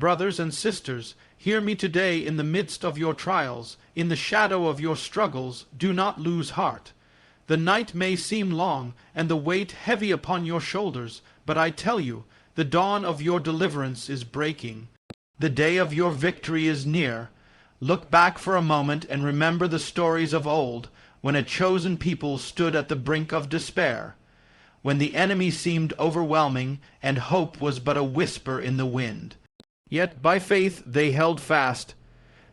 Brothers and sisters, hear me today. In the midst of your trials, in the shadow of your struggles, do not lose heart. The night may seem long, and the weight heavy upon your shoulders, but I tell you, the dawn of your deliverance is breaking. The day of your victory is near. Look back for a moment and remember the stories of old, when a chosen people stood at the brink of despair, when the enemy seemed overwhelming and hope was but a whisper in the wind. Yet by faith they held fast.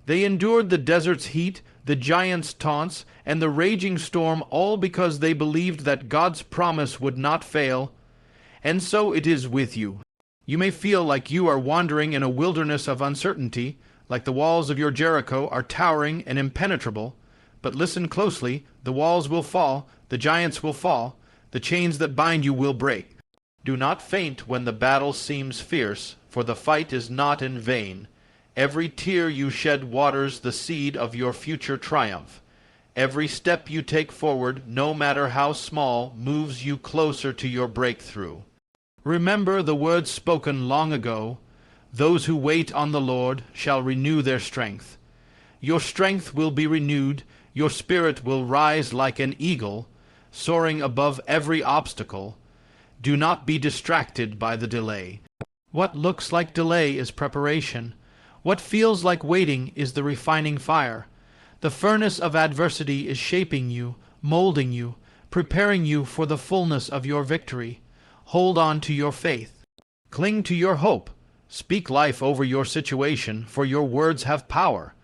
They endured the desert's heat, the giant's taunts, and the raging storm, all because they believed that God's promise would not fail. And so it is with you. You may feel like you are wandering in a wilderness of uncertainty, like the walls of your Jericho are towering and impenetrable. But listen closely, the walls will fall, the giants will fall, the chains that bind you will break. Do not faint when the battle seems fierce, for the fight is not in vain. Every tear you shed waters the seed of your future triumph. Every step you take forward, no matter how small, moves you closer to your breakthrough. Remember the words spoken long ago, "Those who wait on the Lord shall renew their strength." Your strength will be renewed, your spirit will rise like an eagle, soaring above every obstacle. Do not be distracted by the delay. What looks like delay is preparation. What feels like waiting is the refining fire. The furnace of adversity is shaping you, molding you, preparing you for the fullness of your victory. Hold on to your faith. Cling to your hope. Speak life over your situation, for your words have power.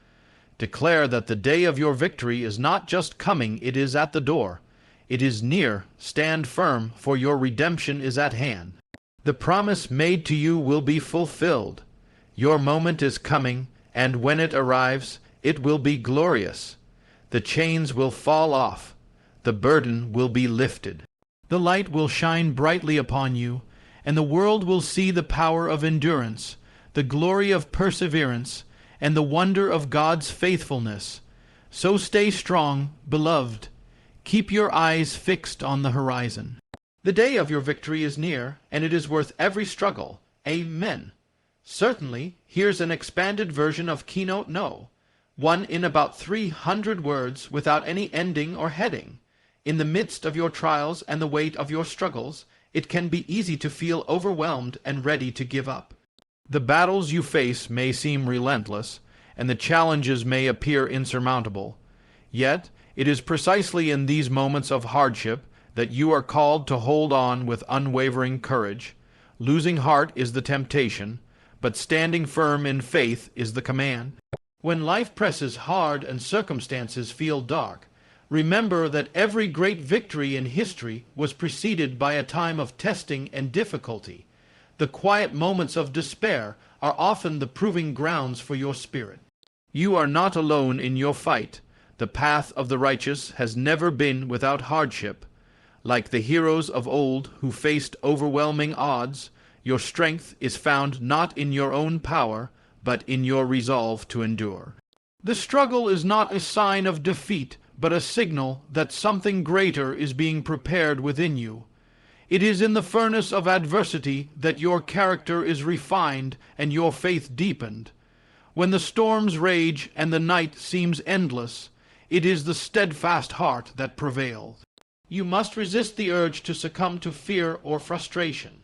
Declare that the day of your victory is not just coming, it is at the door. It is near. Stand firm, for your redemption is at hand. The promise made to you will be fulfilled. Your moment is coming, and when it arrives, it will be glorious. The chains will fall off. The burden will be lifted. The light will shine brightly upon you, and the world will see the power of endurance, the glory of perseverance, and the wonder of God's faithfulness. So stay strong, beloved. Keep your eyes fixed on the horizon. The day of your victory is near, and it is worth every struggle. Amen. Certainly, here's an expanded version of Keynote No, one in about 300 words without any ending or heading. In the midst of your trials and the weight of your struggles, it can be easy to feel overwhelmed and ready to give up. The battles you face may seem relentless, and the challenges may appear insurmountable. Yet, it is precisely in these moments of hardship that you are called to hold on with unwavering courage. Losing heart is the temptation, but standing firm in faith is the command. When life presses hard and circumstances feel dark, remember that every great victory in history was preceded by a time of testing and difficulty. The quiet moments of despair are often the proving grounds for your spirit. You are not alone in your fight. The path of the righteous has never been without hardship. Like the heroes of old who faced overwhelming odds, your strength is found not in your own power, but in your resolve to endure. The struggle is not a sign of defeat, but a signal that something greater is being prepared within you. It is in the furnace of adversity that your character is refined and your faith deepened. When the storms rage and the night seems endless, it is the steadfast heart that prevails. You must resist the urge to succumb to fear or frustration.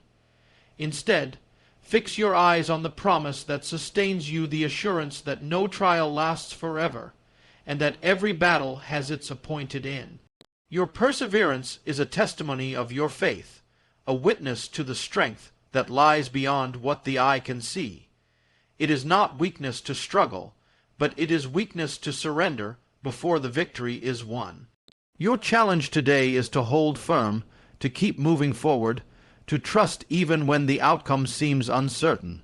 Instead, fix your eyes on the promise that sustains you, the assurance that no trial lasts forever, and that every battle has its appointed end. Your perseverance is a testimony of your faith, a witness to the strength that lies beyond what the eye can see. It is not weakness to struggle, but it is weakness to surrender before the victory is won. Your challenge today is to hold firm, to keep moving forward, to trust even when the outcome seems uncertain.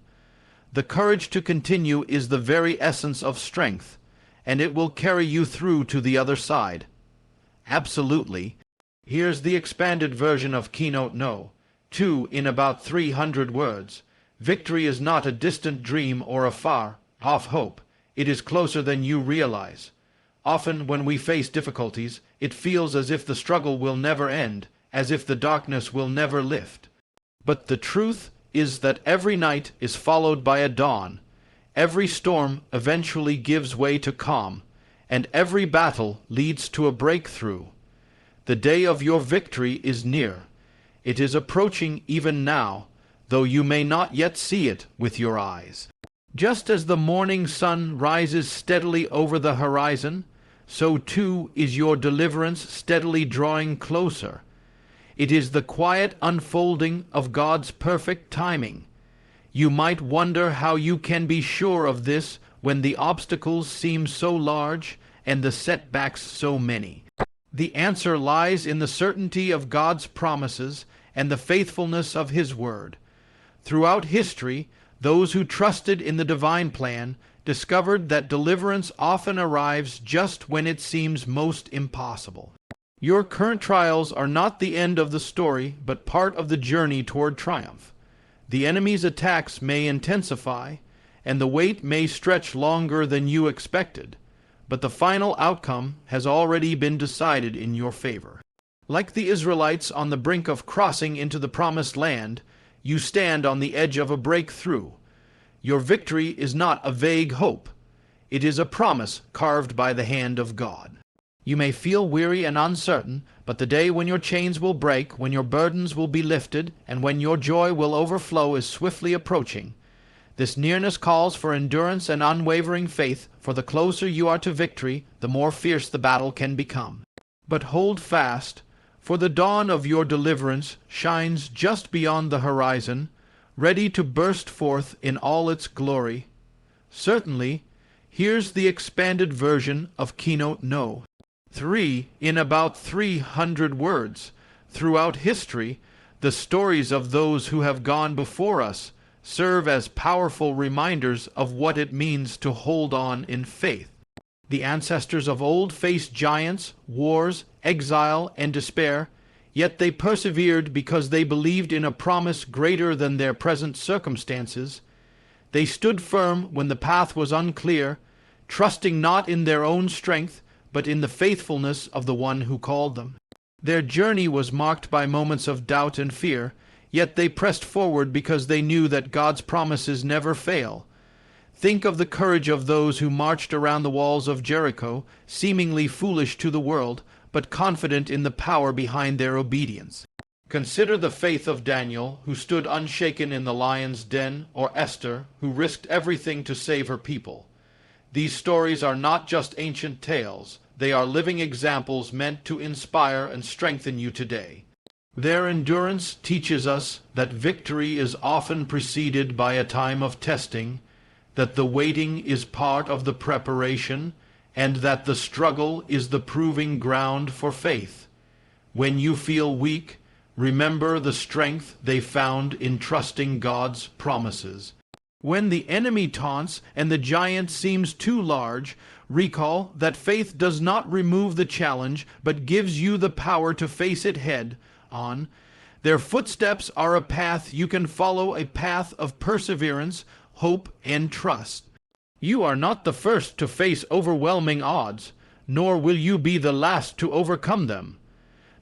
The courage to continue is the very essence of strength, and it will carry you through to the other side. Absolutely. Here's the expanded version of Keynote No, 2 in about 300 words. Victory is not a distant dream or a far-off hope. It is closer than you realize. Often when we face difficulties, it feels as if the struggle will never end, as if the darkness will never lift. But the truth is that every night is followed by a dawn, Every storm eventually gives way to calm, and every battle leads to a breakthrough. The day of your victory is near. It is approaching even now, though you may not yet see it with your eyes. Just as the morning sun rises steadily over the horizon, so too is your deliverance steadily drawing closer. It is the quiet unfolding of God's perfect timing. You might wonder how you can be sure of this when the obstacles seem so large and the setbacks so many. The answer lies in the certainty of God's promises and the faithfulness of His Word. Throughout history, those who trusted in the divine plan discovered that deliverance often arrives just when it seems most impossible. Your current trials are not the end of the story, but part of the journey toward triumph. The enemy's attacks may intensify, and the wait may stretch longer than you expected, but the final outcome has already been decided in your favor. Like the Israelites on the brink of crossing into the promised land, you stand on the edge of a breakthrough. Your victory is not a vague hope. It is a promise carved by the hand of God. You may feel weary and uncertain, but the day when your chains will break, when your burdens will be lifted, and when your joy will overflow is swiftly approaching. This nearness calls for endurance and unwavering faith, for the closer you are to victory, the more fierce the battle can become. But hold fast, for the dawn of your deliverance shines just beyond the horizon, ready to burst forth in all its glory. Certainly, here's the expanded version of Keynote No. In about 300 words. Throughout history, the stories of those who have gone before us serve as powerful reminders of what it means to hold on in faith. The ancestors of old faced giants, wars, exile, and despair, yet they persevered because they believed in a promise greater than their present circumstances. They stood firm when the path was unclear, trusting not in their own strength, but in the faithfulness of the one who called them. Their journey was marked by moments of doubt and fear, yet they pressed forward because they knew that God's promises never fail. Think of the courage of those who marched around the walls of Jericho, seemingly foolish to the world, but confident in the power behind their obedience. Consider the faith of Daniel, who stood unshaken in the lion's den, or Esther, who risked everything to save her people. These stories are not just ancient tales. They are living examples meant to inspire and strengthen you today. Their endurance teaches us that victory is often preceded by a time of testing, that the waiting is part of the preparation, and that the struggle is the proving ground for faith. When you feel weak, remember the strength they found in trusting God's promises. When the enemy taunts and the giant seems too large, recall that faith does not remove the challenge, but gives you the power to face it head on. Their footsteps are a path you can follow, a path of perseverance, hope, and trust. You are not the first to face overwhelming odds, nor will you be the last to overcome them.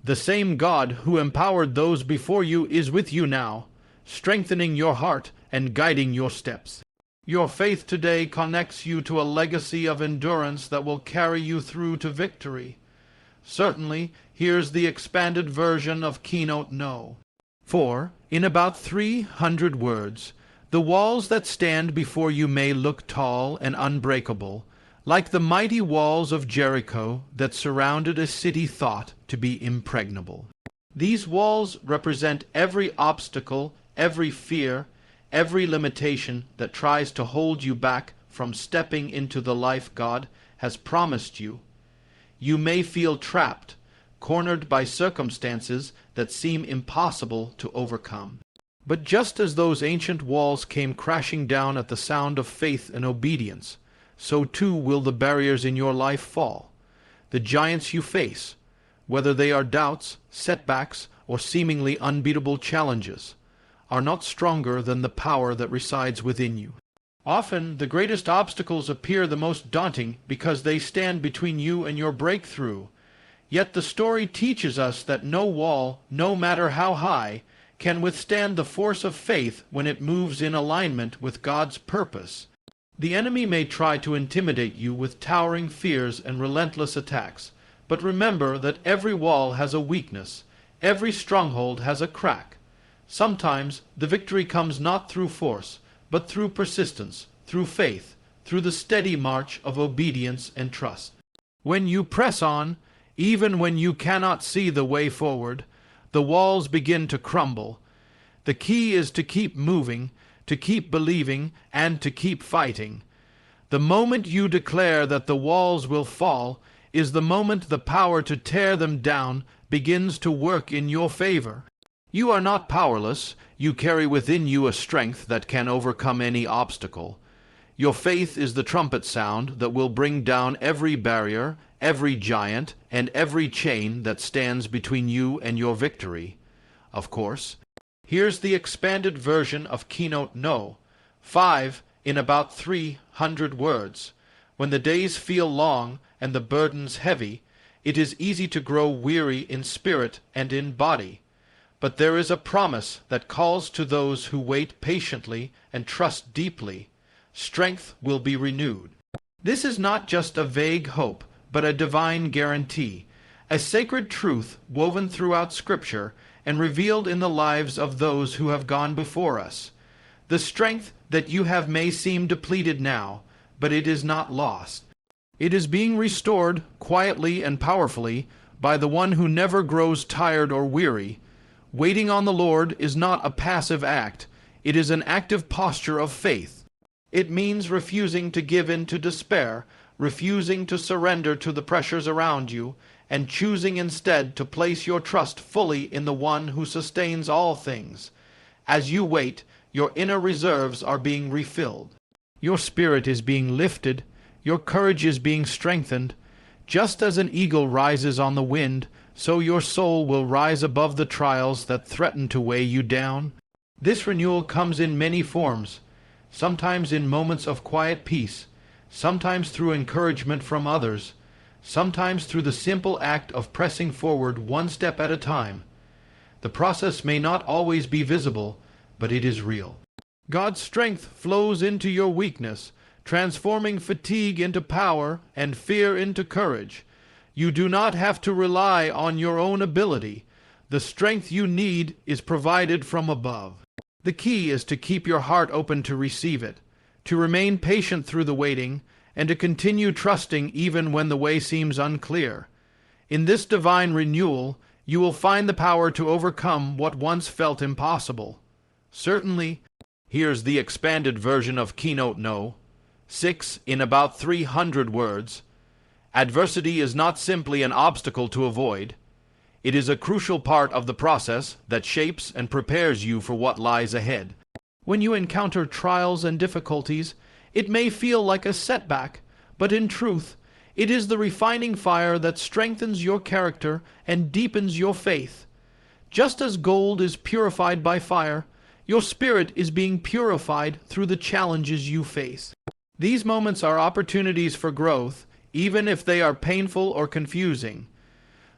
The same God who empowered those before you is with you now, strengthening your heart and guiding your steps. Your faith today connects you to a legacy of endurance that will carry you through to victory. Certainly, here's the expanded version of Keynote No. In about 300 words, the walls that stand before you may look tall and unbreakable, like the mighty walls of Jericho that surrounded a city thought to be impregnable. These walls represent every obstacle, every fear, every limitation that tries to hold you back from stepping into the life God has promised you. You may feel trapped, cornered by circumstances that seem impossible to overcome. But just as those ancient walls came crashing down at the sound of faith and obedience, so too will the barriers in your life fall. The giants you face, whether they are doubts, setbacks, or seemingly unbeatable challenges, are not stronger than the power that resides within you. Often, the greatest obstacles appear the most daunting because they stand between you and your breakthrough. Yet the story teaches us that no wall, no matter how high, can withstand the force of faith when it moves in alignment with God's purpose. The enemy may try to intimidate you with towering fears and relentless attacks, but remember that every wall has a weakness, every stronghold has a crack. Sometimes the victory comes not through force, but through persistence, through faith, through the steady march of obedience and trust. When you press on, even when you cannot see the way forward, the walls begin to crumble. The key is to keep moving, to keep believing, and to keep fighting. The moment you declare that the walls will fall is the moment the power to tear them down begins to work in your favor. You are not powerless. You carry within you a strength that can overcome any obstacle. Your faith is the trumpet sound that will bring down every barrier, every giant, and every chain that stands between you and your victory. Of course, here's the expanded version of Keynote No, 5 in about 300 words. When the days feel long and the burdens heavy, it is easy to grow weary in spirit and in body. But there is a promise that calls to those who wait patiently and trust deeply. Strength will be renewed. This is not just a vague hope, but a divine guarantee, a sacred truth woven throughout Scripture and revealed in the lives of those who have gone before us. The strength that you have may seem depleted now, but it is not lost. It is being restored quietly and powerfully by the one who never grows tired or weary. Waiting on the Lord is not a passive act. It is an active posture of faith. It means refusing to give in to despair, refusing to surrender to the pressures around you, and choosing instead to place your trust fully in the one who sustains all things. As you wait, your inner reserves are being refilled. Your spirit is being lifted. Your courage is being strengthened. Just as an eagle rises on the wind, so your soul will rise above the trials that threaten to weigh you down. This renewal comes in many forms, sometimes in moments of quiet peace, sometimes through encouragement from others, sometimes through the simple act of pressing forward one step at a time. The process may not always be visible, but it is real. God's strength flows into your weakness, transforming fatigue into power and fear into courage. You do not have to rely on your own ability. The strength you need is provided from above. The key is to keep your heart open to receive it, to remain patient through the waiting, and to continue trusting even when the way seems unclear. In this divine renewal, you will find the power to overcome what once felt impossible. Certainly, here's the expanded version of Keynote No, 6 in about 300 words. Adversity is not simply an obstacle to avoid. It is a crucial part of the process that shapes and prepares you for what lies ahead. When you encounter trials and difficulties, it may feel like a setback, but in truth, it is the refining fire that strengthens your character and deepens your faith. Just as gold is purified by fire, your spirit is being purified through the challenges you face. These moments are opportunities for growth, even if they are painful or confusing.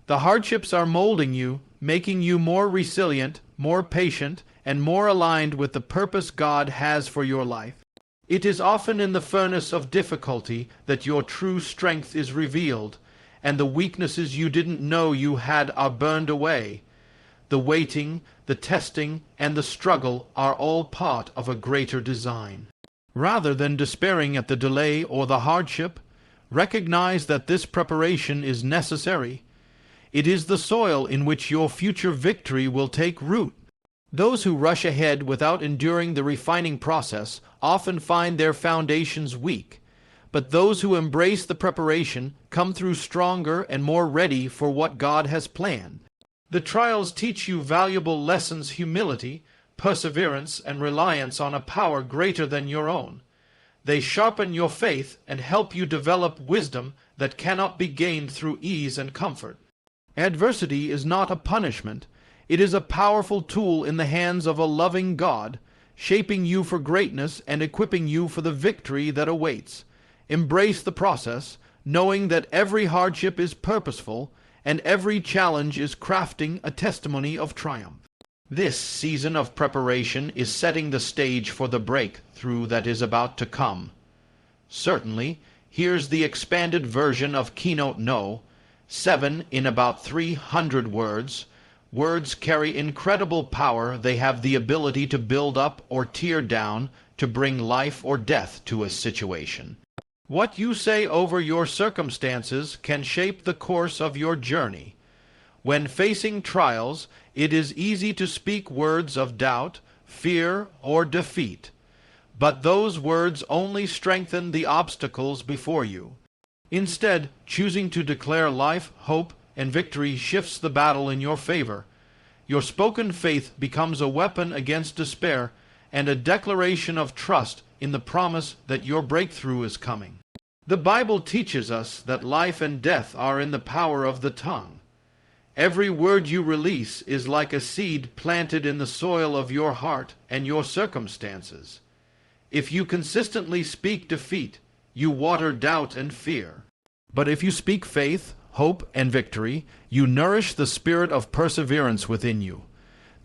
The hardships are molding you, making you more resilient, more patient, and more aligned with the purpose God has for your life. It is often in the furnace of difficulty that your true strength is revealed, and the weaknesses you didn't know you had are burned away. The waiting, the testing, and the struggle are all part of a greater design. Rather than despairing at the delay or the hardship, recognize that this preparation is necessary. It is the soil in which your future victory will take root. Those who rush ahead without enduring the refining process often find their foundations weak, but those who embrace the preparation come through stronger and more ready for what God has planned. The trials teach you valuable lessons: humility, perseverance, and reliance on a power greater than your own. They sharpen your faith and help you develop wisdom that cannot be gained through ease and comfort. Adversity is not a punishment. It is a powerful tool in the hands of a loving God, shaping you for greatness and equipping you for the victory that awaits. Embrace the process, knowing that every hardship is purposeful and every challenge is crafting a testimony of triumph. This season of preparation is setting the stage for the breakthrough that is about to come. Certainly. Here's the expanded version of Keynote No. 7 in about 300 words. Words carry incredible power. They have the ability to build up or tear down, to bring life or death to a situation. What you say over your circumstances can shape the course of your journey. When facing trials, it is easy to speak words of doubt, fear, or defeat. But those words only strengthen the obstacles before you. Instead, choosing to declare life, hope, and victory shifts the battle in your favor. Your spoken faith becomes a weapon against despair and a declaration of trust in the promise that your breakthrough is coming. The Bible teaches us that life and death are in the power of the tongue. Every word you release is like a seed planted in the soil of your heart and your circumstances. If you consistently speak defeat, you water doubt and fear. But if you speak faith, hope, and victory, you nourish the spirit of perseverance within you.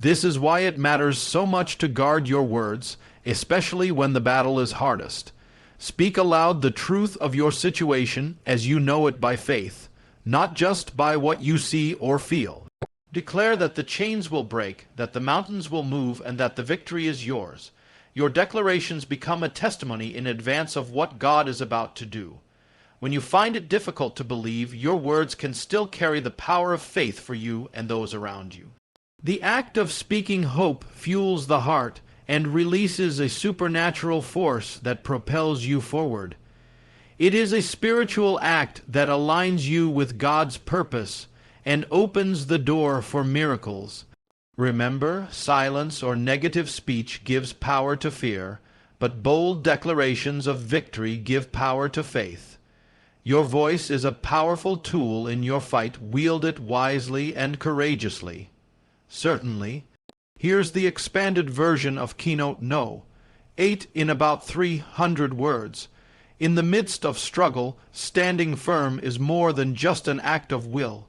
This is why it matters so much to guard your words, especially when the battle is hardest. Speak aloud the truth of your situation as you know it by faith, not just by what you see or feel. Declare that the chains will break, that the mountains will move, and that the victory is yours. Your declarations become a testimony in advance of what God is about to do. When you find it difficult to believe, your words can still carry the power of faith for you and those around you. The act of speaking hope fuels the heart and releases a supernatural force that propels you forward. It is a spiritual act that aligns you with God's purpose and opens the door for miracles. Remember, silence or negative speech gives power to fear, but bold declarations of victory give power to faith. Your voice is a powerful tool in your fight. Wield it wisely and courageously. Certainly. Here's the expanded version of Keynote No. 8 in about 300 words. In the midst of struggle, standing firm is more than just an act of will.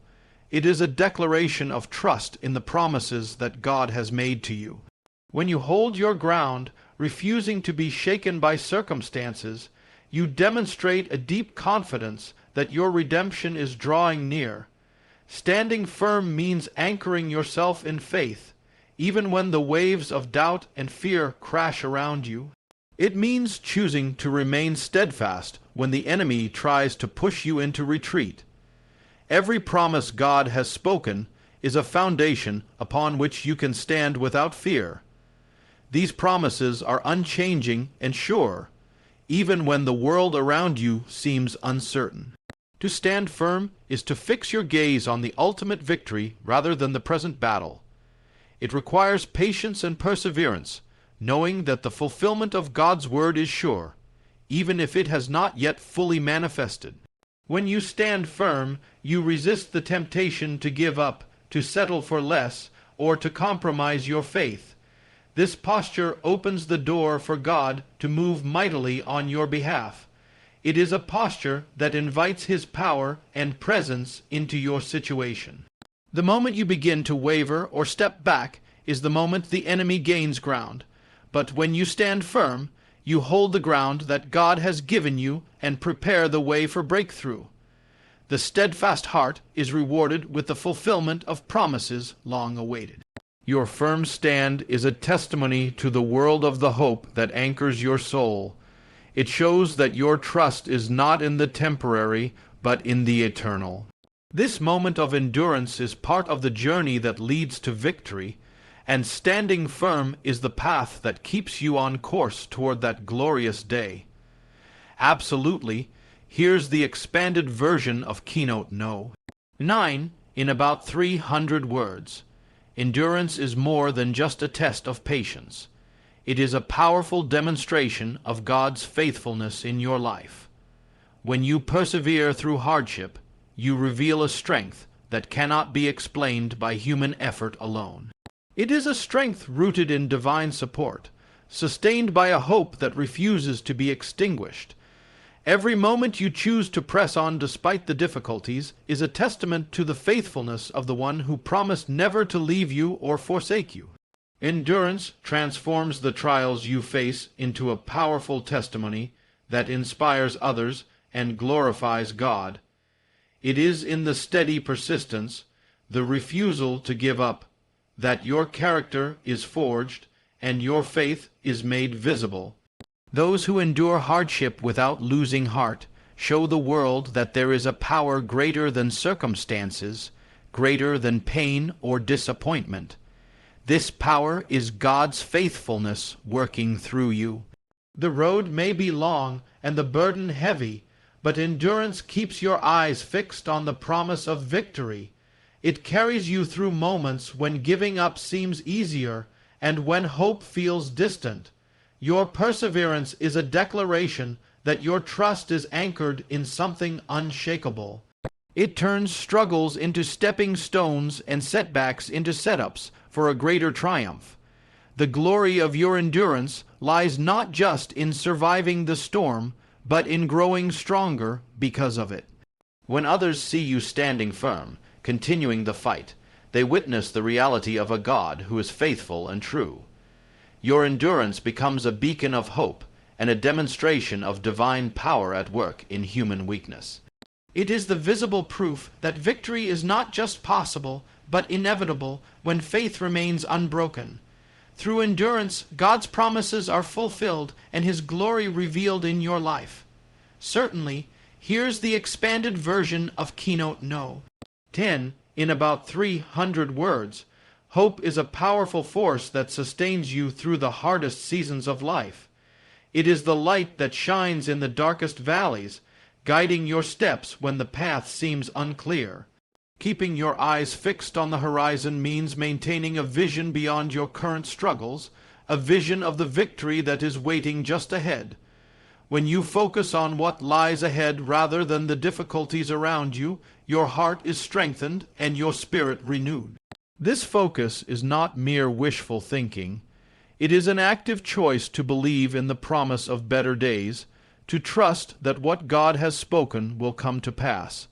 It is a declaration of trust in the promises that God has made to you. When you hold your ground, refusing to be shaken by circumstances, you demonstrate a deep confidence that your redemption is drawing near. Standing firm means anchoring yourself in faith, even when the waves of doubt and fear crash around you. It means choosing to remain steadfast when the enemy tries to push you into retreat. Every promise God has spoken is a foundation upon which you can stand without fear. These promises are unchanging and sure, even when the world around you seems uncertain. To stand firm is to fix your gaze on the ultimate victory rather than the present battle. It requires patience and perseverance, knowing that the fulfillment of God's word is sure, even if it has not yet fully manifested. When you stand firm, you resist the temptation to give up, to settle for less, or to compromise your faith. This posture opens the door for God to move mightily on your behalf. It is a posture that invites His power and presence into your situation. The moment you begin to waver or step back is the moment the enemy gains ground. But when you stand firm, you hold the ground that God has given you and prepare the way for breakthrough. The steadfast heart is rewarded with the fulfillment of promises long awaited. Your firm stand is a testimony to the world of the hope that anchors your soul. It shows that your trust is not in the temporary, but in the eternal. This moment of endurance is part of the journey that leads to victory, and standing firm is the path that keeps you on course toward that glorious day. Absolutely. Here's the expanded version of Keynote No. 9 in about 300 words. Endurance is more than just a test of patience. It is a powerful demonstration of God's faithfulness in your life. When you persevere through hardship, you reveal a strength that cannot be explained by human effort alone. It is a strength rooted in divine support, sustained by a hope that refuses to be extinguished. Every moment you choose to press on despite the difficulties is a testament to the faithfulness of the one who promised never to leave you or forsake you. Endurance transforms the trials you face into a powerful testimony that inspires others and glorifies God. It is in the steady persistence, the refusal to give up, that your character is forged and your faith is made visible. Those who endure hardship without losing heart show the world that there is a power greater than circumstances, greater than pain or disappointment. This power is God's faithfulness working through you. The road may be long and the burden heavy, but endurance keeps your eyes fixed on the promise of victory. It carries you through moments when giving up seems easier and when hope feels distant. Your perseverance is a declaration that your trust is anchored in something unshakable. It turns struggles into stepping stones and setbacks into setups for a greater triumph. The glory of your endurance lies not just in surviving the storm, but in growing stronger because of it. When others see you standing firm, continuing the fight, they witness the reality of a God who is faithful and true. Your endurance becomes a beacon of hope and a demonstration of divine power at work in human weakness. It is the visible proof that victory is not just possible, but inevitable when faith remains unbroken. Through endurance, God's promises are fulfilled and His glory revealed in your life. Certainly, here's the expanded version of Keynote No. 10. In about 300 words, hope is a powerful force that sustains you through the hardest seasons of life. It is the light that shines in the darkest valleys, guiding your steps when the path seems unclear. Keeping your eyes fixed on the horizon means maintaining a vision beyond your current struggles, a vision of the victory that is waiting just ahead. When you focus on what lies ahead rather than the difficulties around you, your heart is strengthened and your spirit renewed. This focus is not mere wishful thinking. It is an active choice to believe in the promise of better days, to trust that what God has spoken will come to pass.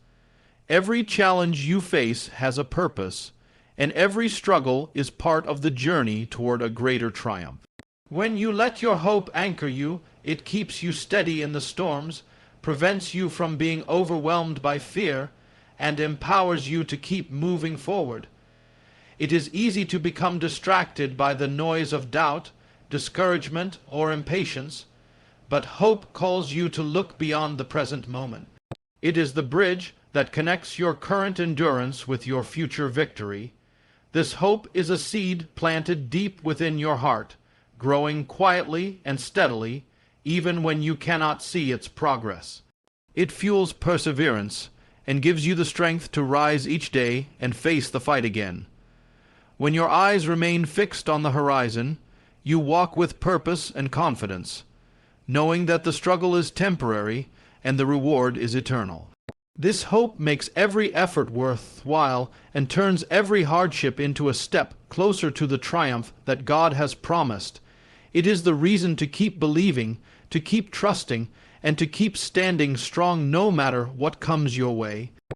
Every challenge you face has a purpose, and every struggle is part of the journey toward a greater triumph. When you let your hope anchor you, it keeps you steady in the storms, prevents you from being overwhelmed by fear, and empowers you to keep moving forward. It is easy to become distracted by the noise of doubt, discouragement, or impatience, but hope calls you to look beyond the present moment. It is the bridge that connects your current endurance with your future victory. This hope is a seed planted deep within your heart, growing quietly and steadily, even when you cannot see its progress. It fuels perseverance and gives you the strength to rise each day and face the fight again. When your eyes remain fixed on the horizon, you walk with purpose and confidence, knowing that the struggle is temporary and the reward is eternal. This hope makes every effort worthwhile and turns every hardship into a step closer to the triumph that God has promised. It is the reason to keep believing, to keep trusting, and to keep standing strong no matter what comes your way.